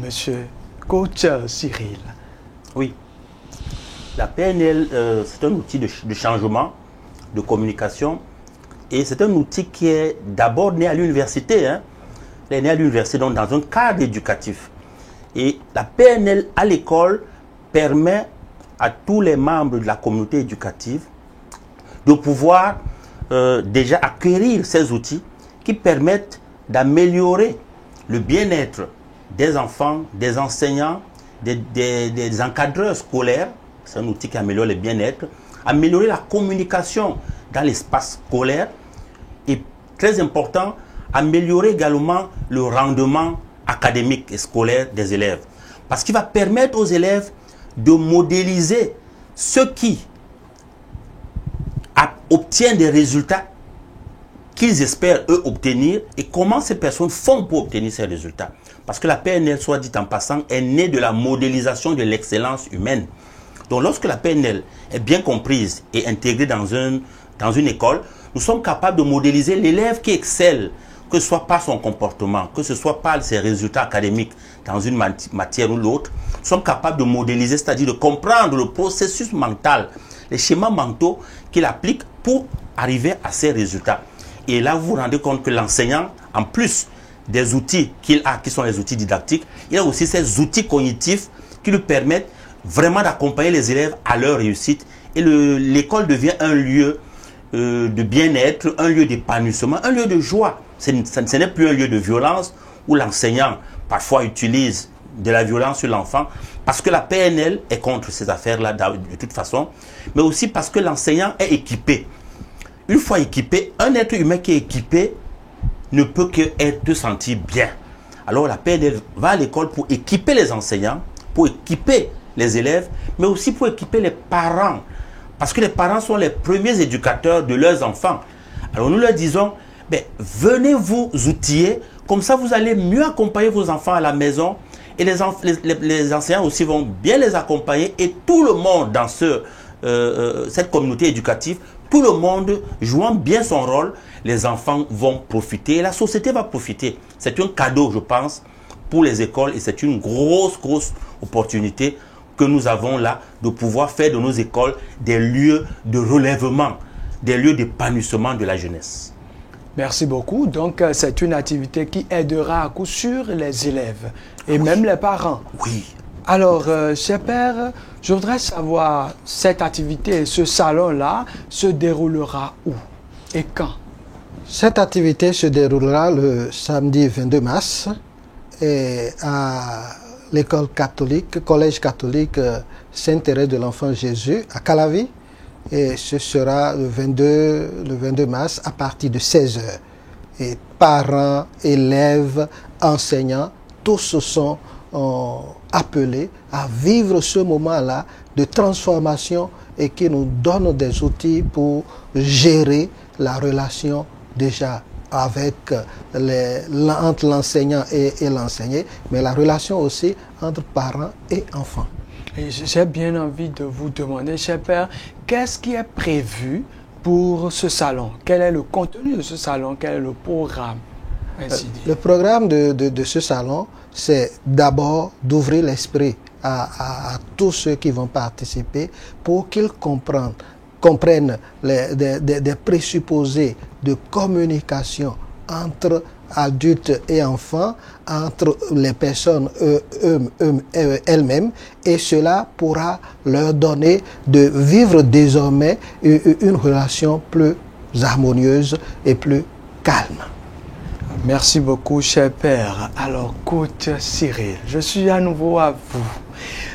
monsieur coach Cyril? Oui. La PNL, c'est un outil de changement, de communication, et c'est un outil qui est d'abord né à l'université. Hein. Il est né à l'université, donc dans un cadre éducatif. Et la PNL à l'école permet à tous les membres de la communauté éducative de pouvoir déjà acquérir ces outils qui permettent d'améliorer le bien-être des enfants, des enseignants, des encadreurs scolaires. C'est un outil qui améliore le bien-être, améliorer la communication dans l'espace scolaire et, très important, améliorer également le rendement académique et scolaire des élèves. Parce qu'il va permettre aux élèves de modéliser ceux qui obtiennent des résultats qu'ils espèrent, eux, obtenir et comment ces personnes font pour obtenir ces résultats. Parce que la PNL, soit dit en passant, est née de la modélisation de l'excellence humaine. Donc, lorsque la PNL est bien comprise et intégrée dans une école, nous sommes capables de modéliser l'élève qui excelle, que ce soit par son comportement, que ce soit par ses résultats académiques dans une matière ou l'autre. Nous sommes capables de modéliser, c'est-à-dire de comprendre le processus mental, les schémas mentaux qu'il applique pour arriver à ces résultats. Et là, vous vous rendez compte que l'enseignant, en plus des outils qu'il a, qui sont les outils didactiques, il a aussi ces outils cognitifs qui lui permettent vraiment d'accompagner les élèves à leur réussite. Et l'école devient un lieu de bien-être, un lieu d'épanouissement, un lieu de joie. Ce n'est plus un lieu de violence où l'enseignant parfois utilise de la violence sur l'enfant, parce que la PNL est contre ces affaires-là de toute façon, mais aussi parce que l'enseignant est équipé. Une fois équipé, un être humain qui est équipé ne peut qu'être senti bien. Alors la PNL va à l'école pour équiper les enseignants, pour équiper les élèves, mais aussi pour équiper les parents. Parce que les parents sont les premiers éducateurs de leurs enfants. Alors nous leur disons, ben, venez vous outiller, comme ça vous allez mieux accompagner vos enfants à la maison, et les enseignants aussi vont bien les accompagner, et tout le monde dans cette communauté éducative, tout le monde jouant bien son rôle, les enfants vont profiter et la société va profiter. C'est un cadeau, je pense, pour les écoles, et c'est une grosse opportunité que nous avons là de pouvoir faire de nos écoles des lieux de relèvement, des lieux d'épanouissement de la jeunesse. Merci beaucoup. Donc, c'est une activité qui aidera à coup sûr les élèves et même les parents. Oui. Alors, cher père, je voudrais savoir, cette activité, ce salon-là, se déroulera où et quand? Cette activité se déroulera le samedi 22 mars et à l'école catholique, collège catholique Saint-Thérèse de l'Enfant Jésus à Calavi. Et ce sera le 22 mars à partir de 16h. Et parents, élèves, enseignants, tous sont appelés à vivre ce moment-là de transformation et qui nous donne des outils pour gérer la relation déjà avec entre l'enseignant et l'enseigné, mais la relation aussi entre parents et enfants. Et j'ai bien envie de vous demander, cher père, qu'est-ce qui est prévu pour ce salon? Quel est le contenu de ce salon? Quel est le programme? Le programme de ce salon, c'est d'abord d'ouvrir l'esprit à tous ceux qui vont participer pour qu'ils comprennent des présupposés de communication entre adultes et enfants, entre les personnes elles-mêmes, et cela pourra leur donner de vivre désormais une relation plus harmonieuse et plus calme. Merci beaucoup, cher père. Alors, coach Cyril, je suis à nouveau à vous.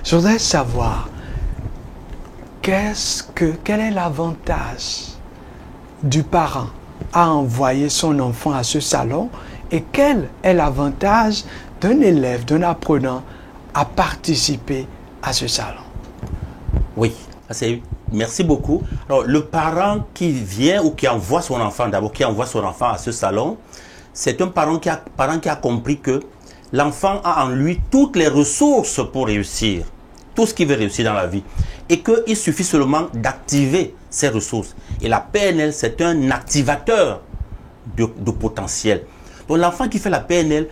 Je voudrais savoir, quel est l'avantage du parent à envoyer son enfant à ce salon et quel est l'avantage d'un élève, d'un apprenant à participer à ce salon? Oui, merci beaucoup. Alors, le parent qui vient ou qui envoie son enfant, d'abord qui envoie son enfant à ce salon, c'est un parent qui a compris que l'enfant a en lui toutes les ressources pour réussir, tout ce qu'il veut réussir dans la vie, et qu'il suffit seulement d'activer ces ressources. Et la PNL, c'est un activateur de potentiel. Donc l'enfant qui fait la PNL,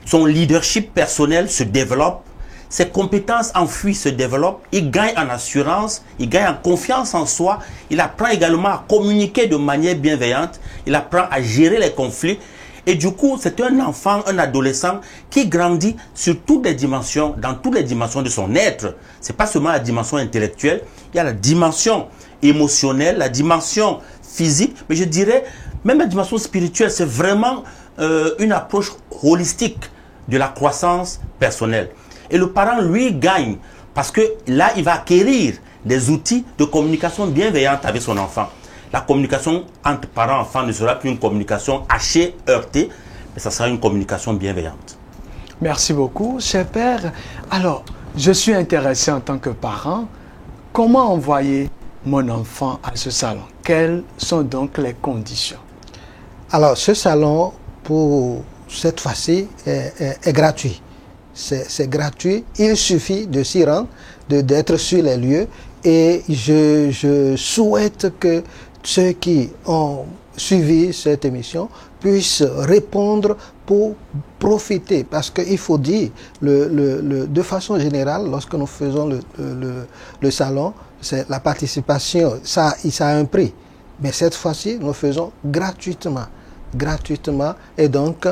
son leadership personnel se développe, ses compétences enfouies se développent, il gagne en assurance, il gagne en confiance en soi, il apprend également à communiquer de manière bienveillante, il apprend à gérer les conflits. Et du coup, c'est un enfant, un adolescent qui grandit sur toutes les dimensions, dans toutes les dimensions de son être. Ce n'est pas seulement la dimension intellectuelle, il y a la dimension émotionnelle, la dimension physique, mais je dirais même la dimension spirituelle. C'est vraiment une approche holistique de la croissance personnelle. Et le parent, lui, gagne parce que là, il va acquérir des outils de communication bienveillante avec son enfant. La communication entre parents et enfants ne sera plus une communication hachée, heurtée, mais ça sera une communication bienveillante. Merci beaucoup, cher père. Alors, je suis intéressé en tant que parent. Comment envoyer mon enfant à ce salon? Quelles sont donc les conditions? Alors, ce salon, pour cette fois-ci, est gratuit. C'est gratuit. Il suffit de s'y rendre, d'être sur les lieux. Et je souhaite que ceux qui ont suivi cette émission puissent répondre pour profiter. Parce qu'il faut dire, de façon générale, lorsque nous faisons le salon, c'est la participation, ça a un prix. Mais cette fois-ci, nous faisons gratuitement. Gratuitement. Et donc,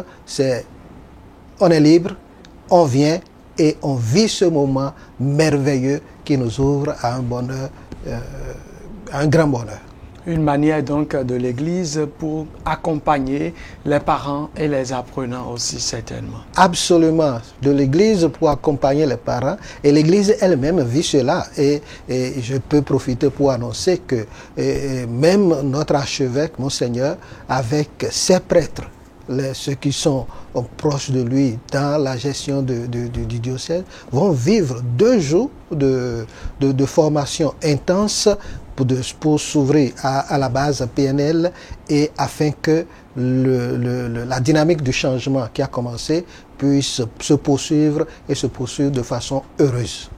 on est libre, on vient et on vit ce moment merveilleux qui nous ouvre à un bonheur, à un grand bonheur. Une manière donc de l'Église pour accompagner les parents et les apprenants aussi certainement. Absolument, de l'Église pour accompagner les parents, et l'Église elle-même vit cela, et je peux profiter pour annoncer que même notre archevêque, Monseigneur, avec ses prêtres, ceux qui sont proches de lui dans la gestion du diocèse, vont vivre 2 jours de formation intense pour s'ouvrir à la base PNL, et afin que la dynamique du changement qui a commencé puisse se poursuivre et se poursuivre de façon heureuse.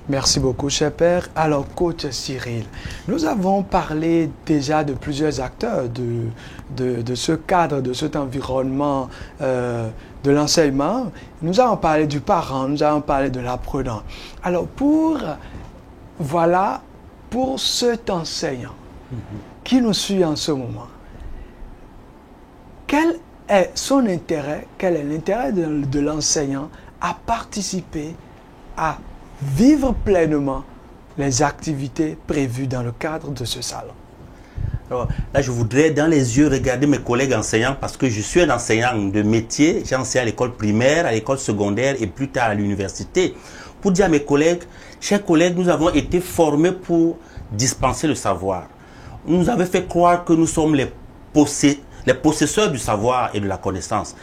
Merci beaucoup, cher Père. Alors, coach Cyril, nous avons parlé déjà de plusieurs acteurs de ce cadre, de cet environnement de l'enseignement. Nous avons parlé du parent, nous avons parlé de l'apprenant. Alors, pour cet enseignant qui nous suit en ce moment, quel est son intérêt, quel est l'intérêt de l'enseignant à participer, à vivre pleinement les activités prévues dans le cadre de ce salon? Alors, là, je voudrais dans les yeux regarder mes collègues enseignants, parce que je suis un enseignant de métier. J'ai enseigné à l'école primaire, à l'école secondaire et plus tard à l'université. Pour dire à mes collègues, chers collègues, nous avons été formés pour dispenser le savoir. On nous avait fait croire que nous sommes les possesseurs du savoir et de la connaissance.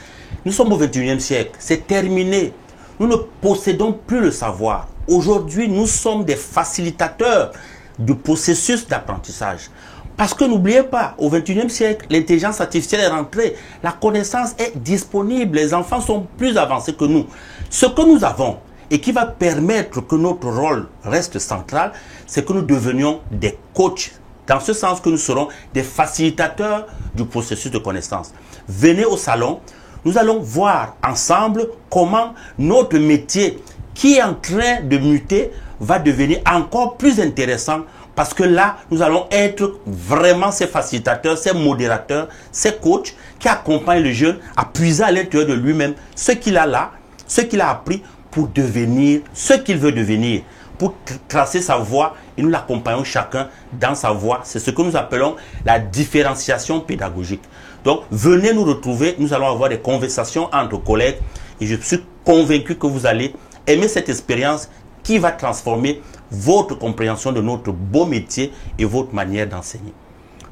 Nous sommes au XXIe siècle, c'est terminé. Nous ne possédons plus le savoir. Aujourd'hui, nous sommes des facilitateurs du processus d'apprentissage. Parce que n'oubliez pas, au XXIe siècle, l'intelligence artificielle est rentrée. La connaissance est disponible. Les enfants sont plus avancés que nous. Ce que nous avons et qui va permettre que notre rôle reste central, c'est que nous devenions des coachs. Dans ce sens que nous serons des facilitateurs du processus de connaissance. Venez au salon, nous allons voir ensemble comment notre métier, qui est en train de muter, va devenir encore plus intéressant, parce que là, nous allons être vraiment ces facilitateurs, ces modérateurs, ces coachs qui accompagnent le jeune à puiser à l'intérieur de lui-même ce qu'il a là, ce qu'il a appris pour devenir ce qu'il veut devenir, pour tracer sa voie, et nous l'accompagnons chacun dans sa voie. C'est ce que nous appelons la différenciation pédagogique. Donc, venez nous retrouver, nous allons avoir des conversations entre collègues, et je suis convaincu que vous allez aimer cette expérience qui va transformer votre compréhension de notre beau métier et votre manière d'enseigner.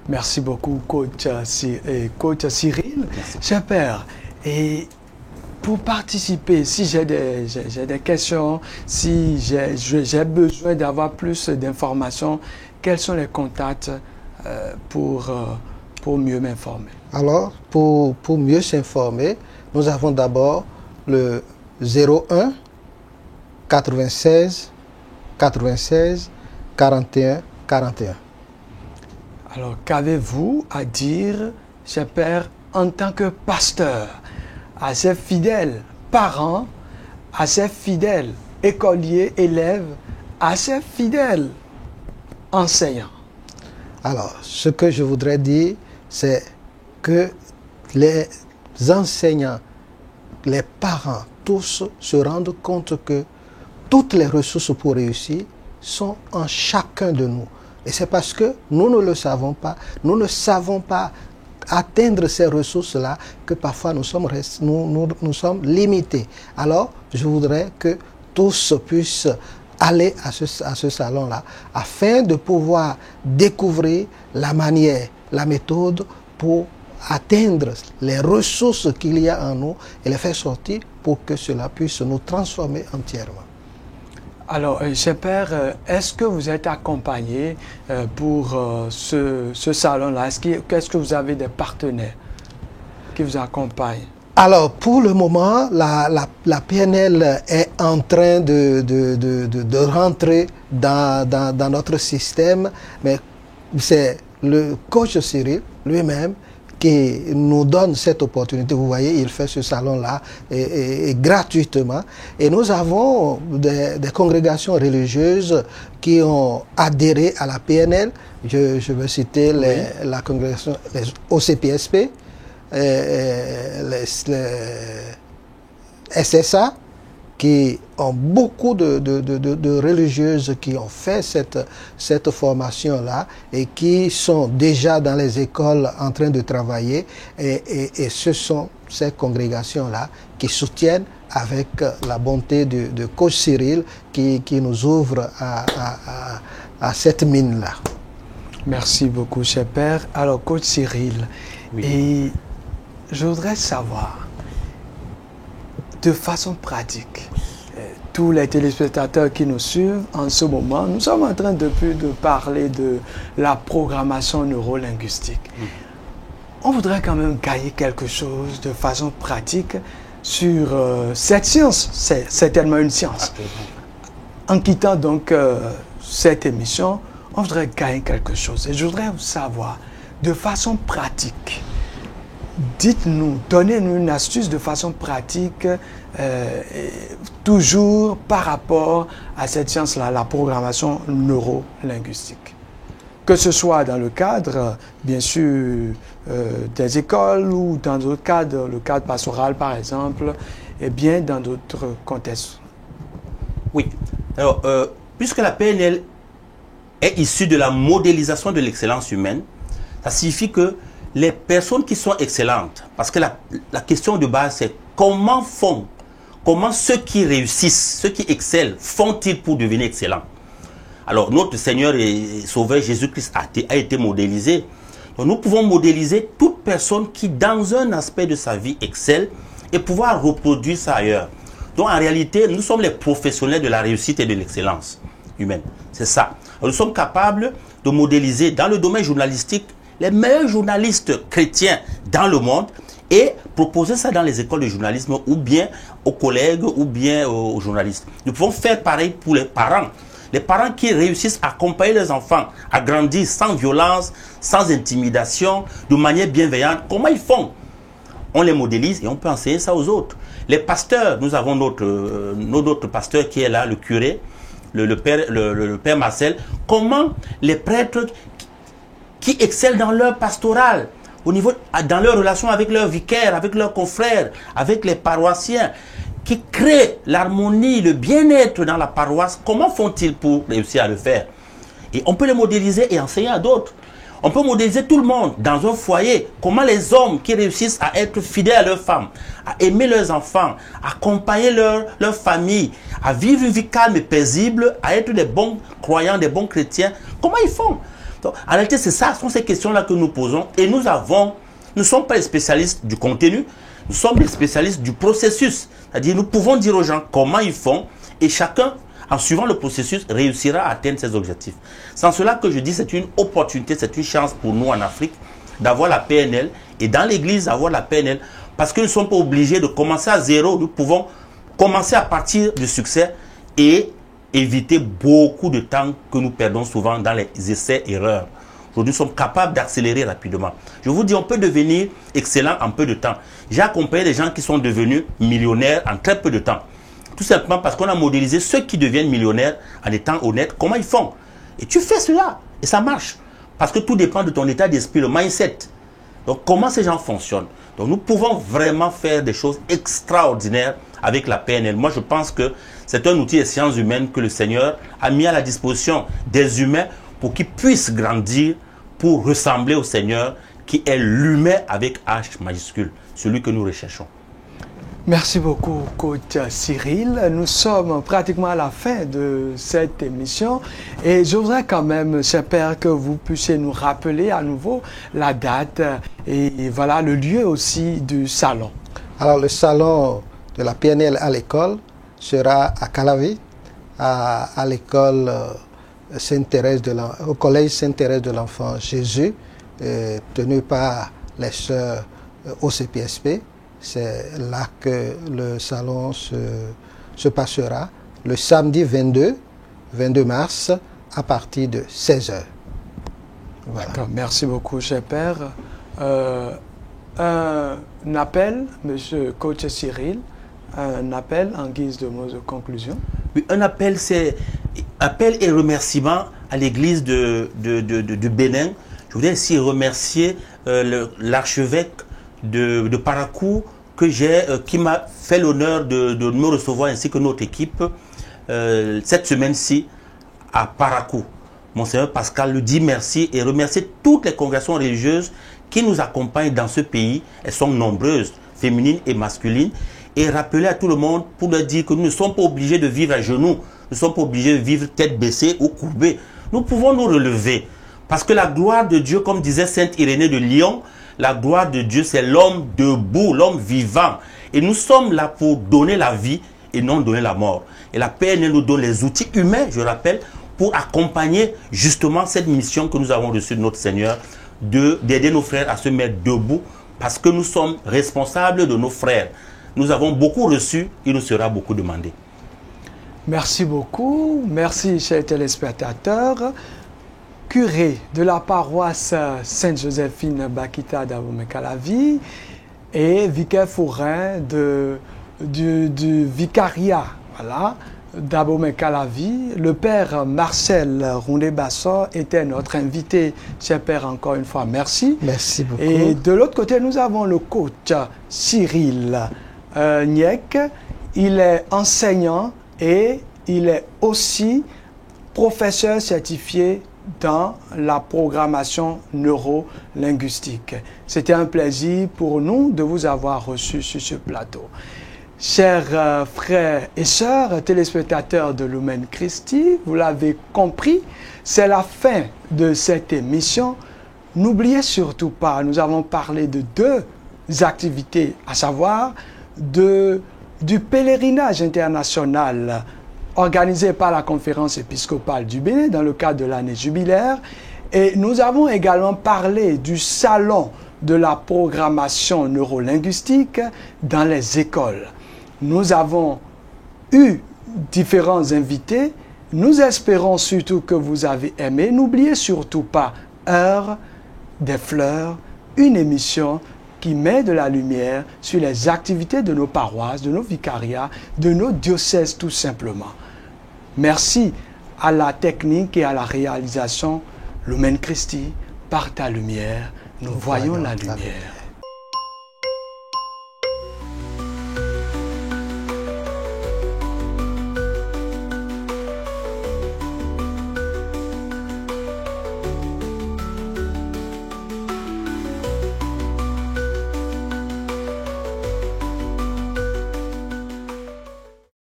Merci beaucoup, coach Cyril. Merci. Cher Père, et pour participer, si j'ai des questions, si j'ai besoin d'avoir plus d'informations, quels sont les contacts pour mieux m'informer? Alors, pour mieux s'informer, nous avons d'abord le 01 96 96 41 41. Alors, qu'avez-vous à dire, cher Père, en tant que pasteur, à ses fidèles parents, à ses fidèles écoliers, élèves, à ses fidèles enseignants? Alors, ce que je voudrais dire, c'est que les enseignants, les parents, tous se rendent compte que toutes les ressources pour réussir sont en chacun de nous. Et c'est parce que nous ne le savons pas, nous ne savons pas atteindre ces ressources-là que parfois nous sommes limités. Alors, je voudrais que tous puissent aller à ce salon-là afin de pouvoir découvrir la manière, la méthode pour atteindre les ressources qu'il y a en nous et les faire sortir pour que cela puisse nous transformer entièrement. Alors, cher Père, est-ce que vous êtes accompagné pour ce salon-là? Est-ce que vous avez des partenaires qui vous accompagnent? Alors, pour le moment, la PNL est en train de rentrer dans notre système, mais c'est le coach Cyril lui-même qui nous donne cette opportunité. Vous voyez, il fait ce salon-là et gratuitement. Et nous avons des congrégations religieuses qui ont adhéré à la PNL. Je veux citer la congrégation, les OCPSP, les SSA qui ont beaucoup de religieuses qui ont fait cette formation-là et qui sont déjà dans les écoles en train de travailler. Et ce sont ces congrégations-là qui soutiennent avec la bonté de coach Cyril qui nous ouvre à cette mine-là. Merci beaucoup, cher Père. Alors, coach Cyril, et je voudrais savoir, de façon pratique, tous les téléspectateurs qui nous suivent en ce moment, nous sommes en train depuis de parler de la programmation neurolinguistique. On voudrait quand même gagner quelque chose de façon pratique sur cette science. C'est certainement une science. En quittant donc cette émission, on voudrait gagner quelque chose. Et je voudrais vous savoir, de façon pratique, dites-nous, donnez-nous une astuce de façon pratique, toujours par rapport à cette science-là, la programmation neurolinguistique. Que ce soit dans le cadre, bien sûr, des écoles ou dans d'autres cadres, le cadre pastoral par exemple, et bien dans d'autres contextes. Oui. Alors, puisque la PNL est issue de la modélisation de l'excellence humaine, ça signifie que les personnes qui sont excellentes, parce que la question de base c'est comment ceux qui réussissent, ceux qui excellent, font-ils pour devenir excellents? Alors notre Seigneur et Sauveur Jésus-Christ a été modélisé. Donc nous pouvons modéliser toute personne qui dans un aspect de sa vie excelle et pouvoir reproduire ça ailleurs. Donc en réalité, nous sommes les professionnels de la réussite et de l'excellence humaine. C'est ça. Alors, nous sommes capables de modéliser dans le domaine journalistique les meilleurs journalistes chrétiens dans le monde et proposer ça dans les écoles de journalisme ou bien aux collègues ou bien aux journalistes. Nous pouvons faire pareil pour les parents. Les parents qui réussissent à accompagner leurs enfants à grandir sans violence, sans intimidation, de manière bienveillante, comment ils font? On les modélise et on peut enseigner ça aux autres. Les pasteurs, nous avons notre pasteur qui est là, le curé, le père Marcel. Comment les prêtres qui excellent dans leur pastoral, dans leur relation avec leurs vicaires, avec leurs confrères, avec les paroissiens, qui créent l'harmonie, le bien-être dans la paroisse, comment font-ils pour réussir à le faire? Et on peut les modéliser et enseigner à d'autres. On peut modéliser tout le monde dans un foyer. Comment les hommes qui réussissent à être fidèles à leurs femmes, à aimer leurs enfants, à accompagner leur famille, à vivre une vie calme et paisible, à être des bons croyants, des bons chrétiens, comment ils font? Donc, en réalité, c'est ça, ce sont ces questions-là que nous posons. Et nous ne sommes pas les spécialistes du contenu, nous sommes les spécialistes du processus. C'est-à-dire, nous pouvons dire aux gens comment ils font et chacun, en suivant le processus, réussira à atteindre ses objectifs. C'est en cela que je dis c'est une opportunité, c'est une chance pour nous en Afrique d'avoir la PNL et dans l'église d'avoir la PNL parce que nous ne sommes pas obligés de commencer à zéro. Nous pouvons commencer à partir du succès et éviter beaucoup de temps que nous perdons souvent dans les essais-erreurs. Aujourd'hui, nous sommes capables d'accélérer rapidement. Je vous dis, on peut devenir excellent en peu de temps. J'ai accompagné des gens qui sont devenus millionnaires en très peu de temps. Tout simplement parce qu'on a modélisé ceux qui deviennent millionnaires en étant honnêtes. Comment ils font? Et tu fais cela. Et ça marche. Parce que tout dépend de ton état d'esprit, le mindset. Donc, comment ces gens fonctionnent? Donc, nous pouvons vraiment faire des choses extraordinaires avec la PNL. Moi, je pense que c'est un outil des sciences humaines que le Seigneur a mis à la disposition des humains pour qu'ils puissent grandir, pour ressembler au Seigneur qui est l'humain avec H majuscule, celui que nous recherchons. Merci beaucoup, coach Cyril. Nous sommes pratiquement à la fin de cette émission et je voudrais quand même, cher Père, que vous puissiez nous rappeler à nouveau la date et voilà le lieu aussi du salon. Alors, le salon de la PNL à l'école sera à Calavi, à l'école au collège Sainte-Thérèse de l'Enfant Jésus, tenu par les sœurs OCPSP. C'est là que le salon se passera le samedi 22 mars à partir de 16h. Voilà. D'accord, merci beaucoup, cher Père. Un appel, monsieur coach Cyril, un appel en guise de mot de conclusion. Oui, un appel, c'est appel et remerciement à l'église de Bénin. Je voudrais ici remercier l'archevêque de Parakou, qui m'a fait l'honneur de me recevoir ainsi que notre équipe cette semaine-ci à Parakou. Monseigneur Pascal lui dit merci et remercie toutes les congrégations religieuses qui nous accompagnent dans ce pays. Elles sont nombreuses, féminines et masculines. Et rappeler à tout le monde pour leur dire que nous ne sommes pas obligés de vivre à genoux. Nous ne sommes pas obligés de vivre tête baissée ou courbée. Nous pouvons nous relever. Parce que la gloire de Dieu, comme disait Sainte Irénée de Lyon, la gloire de Dieu, c'est l'homme debout, l'homme vivant. Et nous sommes là pour donner la vie et non donner la mort. Et la PNL nous donne les outils humains, je rappelle, pour accompagner justement cette mission que nous avons reçue de notre Seigneur, d'aider nos frères à se mettre debout, parce que nous sommes responsables de nos frères. Nous avons beaucoup reçu, il nous sera beaucoup demandé. Merci beaucoup. Merci, chers téléspectateurs. Curé de la paroisse Sainte-Joséphine Bakita d'Abomey-Calavi et vicaire forain du vicariat d'Abomey-Calavi. Le père Marcel Roundé-Bassor était notre invité. Cher père, encore une fois, merci. Merci beaucoup. Et de l'autre côté, nous avons le coach Cyril Niek. Il est enseignant et il est aussi professeur certifié dans la programmation neurolinguistique. C'était un plaisir pour nous de vous avoir reçu sur ce plateau. Chers frères et sœurs, téléspectateurs de Lumen Christi, vous l'avez compris, c'est la fin de cette émission. N'oubliez surtout pas, nous avons parlé de deux activités, à savoir du pèlerinage international organisé par la conférence épiscopale du Bénin dans le cadre de l'année jubilaire. Et nous avons également parlé du salon de la programmation neurolinguistique dans les écoles. Nous avons eu différents invités. Nous espérons surtout que vous avez aimé. N'oubliez surtout pas Heure des Fleurs, une émission qui met de la lumière sur les activités de nos paroisses, de nos vicariats, de nos diocèses tout simplement. Merci à la technique et à la réalisation. Lumen Christi, par ta lumière, nous voyons la lumière.